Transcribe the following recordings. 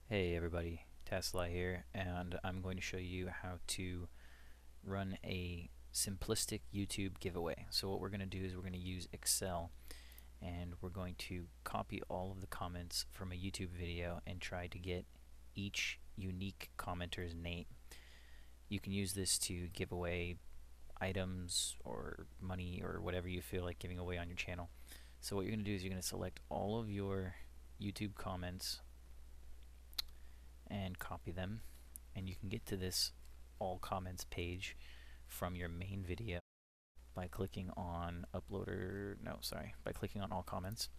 Hey everybody, Tesla here, and I'm going to show you how to run a simplistic YouTube giveaway. So what we're going to do is we're going to use Excel, and we're going to copy all of the comments from a YouTube video and try to get each unique commenter's name. You can use this to give away items or money or whatever you feel like giving away on your channel. So what you're going to do is you're going to select all of your YouTube comments and copy them, and you can get to this all comments page from your main video by clicking on by clicking on all comments.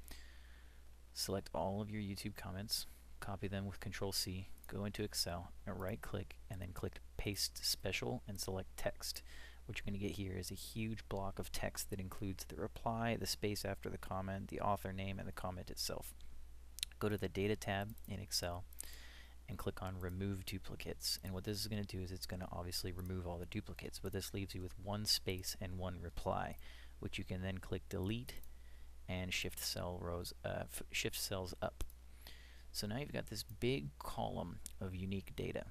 Select all of your YouTube comments, copy them with Ctrl-C, go into Excel and right click and then click paste special and select text. What you're going to get here is a huge block of text that includes the reply, the space after the comment, the author name, and the comment itself. Go to the data tab in Excel and click on remove duplicates, and what this is going to do is it's going to obviously remove all the duplicates, but this leaves you with one space and one reply, which you can then click delete and shift cells up. So now you've got this big column of unique data,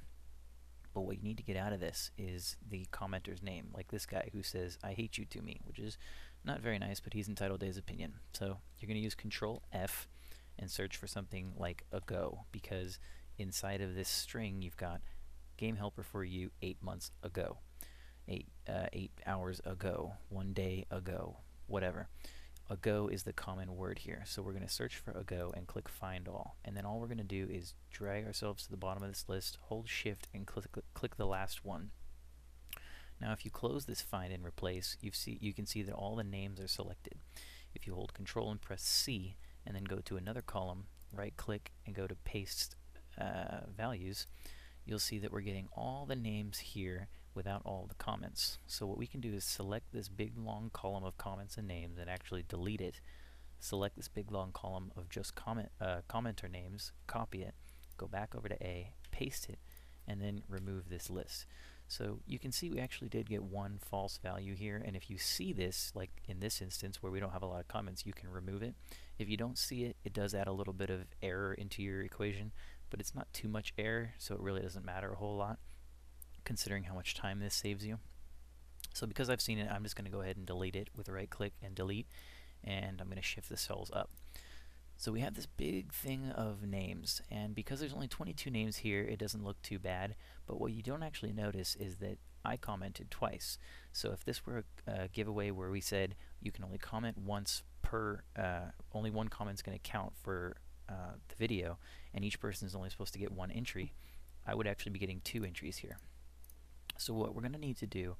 but what you need to get out of this is the commenter's name, like this guy who says I hate you to me, which is not very nice, but he's entitled to his opinion. So you're going to use Ctrl-F and search for something like ago, because inside of this string you've got game helper for you 8 months ago, 8 hours ago, 1 day ago, whatever. Ago is the common word here, so we're going to search for ago and click find all, and then all we're going to do is drag ourselves to the bottom of this list, hold shift and click the last one. Now if you close this find and replace, you can see that all the names are selected. If you hold control and press C and then go to another column, right click and go to paste values, you'll see that we're getting all the names here without all the comments. So what we can do is select this big long column of comments and names and actually delete it. Select this big long column of just commenter names, copy it, go back over to A, paste it, and then remove this list. So you can see we actually did get one false value here, and if you see this, like in this instance where we don't have a lot of comments, you can remove it. If you don't see it, it does add a little bit of error into your equation, but it's not too much error, so it really doesn't matter a whole lot considering how much time this saves you. So because I've seen it, I'm just going to go ahead and delete it with a right click and delete, and I'm going to shift the cells up. So we have this big thing of names, and because there's only 22 names here, it doesn't look too bad, but what you don't actually notice is that I commented twice. So if this were a giveaway where we said you can only comment once per, only one comment's going to count for the video, and each person is only supposed to get one entry, I would actually be getting 2 entries here. So what we're going to need to do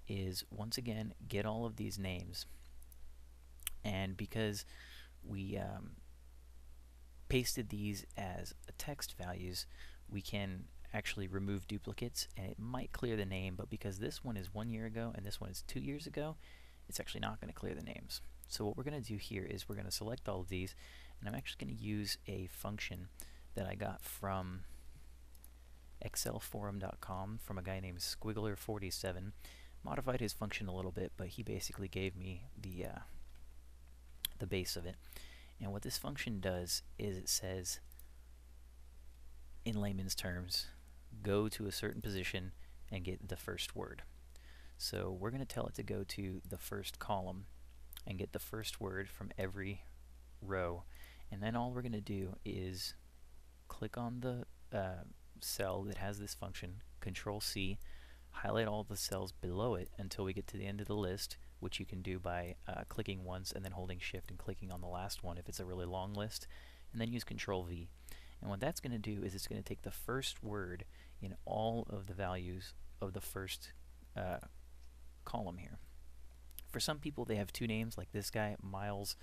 is once again get all of these names, and because we pasted these as text values, we can actually remove duplicates, and it might clear the name, but because this one is 1 year ago and this one is 2 years ago, it's actually not going to clear the names. So what we're going to do here is we're going to select all of these, and I'm actually going to use a function that I got from excelforum.com from a guy named Squiggler47. Modified his function a little bit, but he basically gave me the base of it. And what this function does is it says, in layman's terms, go to a certain position and get the first word. So we're going to tell it to go to the first column and get the first word from every row, and then all we're going to do is click on the cell that has this function, Control-C, highlight all the cells below it until we get to the end of the list, which you can do by clicking once and then holding shift and clicking on the last one if it's a really long list, and then use Control-V. And what that's going to do is it's going to take the first word in all of the values of the first column here. For some people, they have 2 names, like this guy, Miles,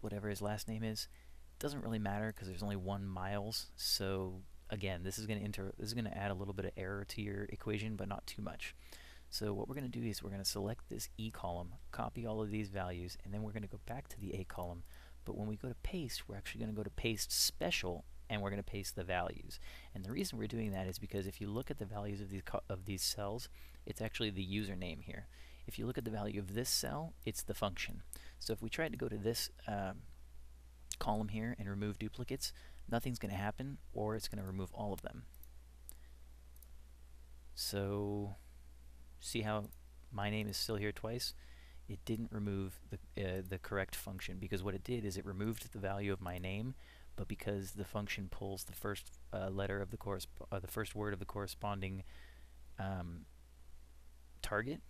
whatever his last name is. It doesn't really matter because there's only 1 Miles. So again, this is going to add a little bit of error to your equation, but not too much. So what we're going to do is we're going to select this E column, copy all of these values, and then we're going to go back to the A column. But when we go to paste, we're actually going to go to paste special, and we're going to paste the values. And the reason we're doing that is because if you look at the values of these cells, it's actually the username here. If you look at the value of this cell, it's the function. So if we tried to go to this column here and remove duplicates, nothing's going to happen, or it's going to remove all of them. So see how my name is still here twice? It didn't remove the correct function, because what it did is it removed the value of my name, but because the function pulls the first letter of the first word of the corresponding target,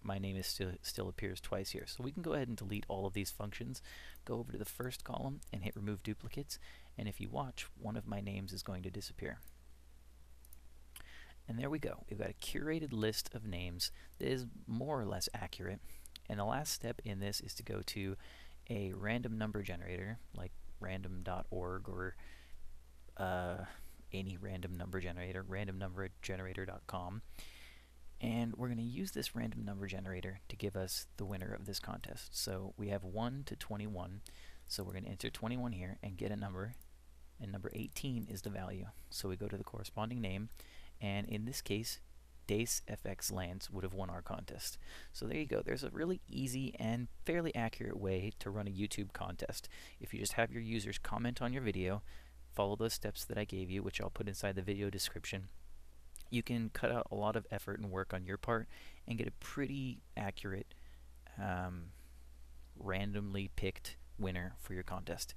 my name is still appears twice here. So we can go ahead and delete all of these functions, go over to the first column and hit remove duplicates, and if you watch, one of my names is going to disappear. And there we go. We've got a curated list of names that is more or less accurate. And the last step in this is to go to a random number generator, like random.org or any random number generator, randomnumbergenerator.com. And we're going to use this random number generator to give us the winner of this contest. So we have 1 to 21. So we're going to enter 21 here and get a number. And number 18 is the value. So we go to the corresponding name. And in this case, Dace FX Lands would have won our contest. So there you go. There's a really easy and fairly accurate way to run a YouTube contest. If you just have your users comment on your video, follow those steps that I gave you, which I'll put inside the video description, you can cut out a lot of effort and work on your part and get a pretty accurate, randomly picked winner for your contest.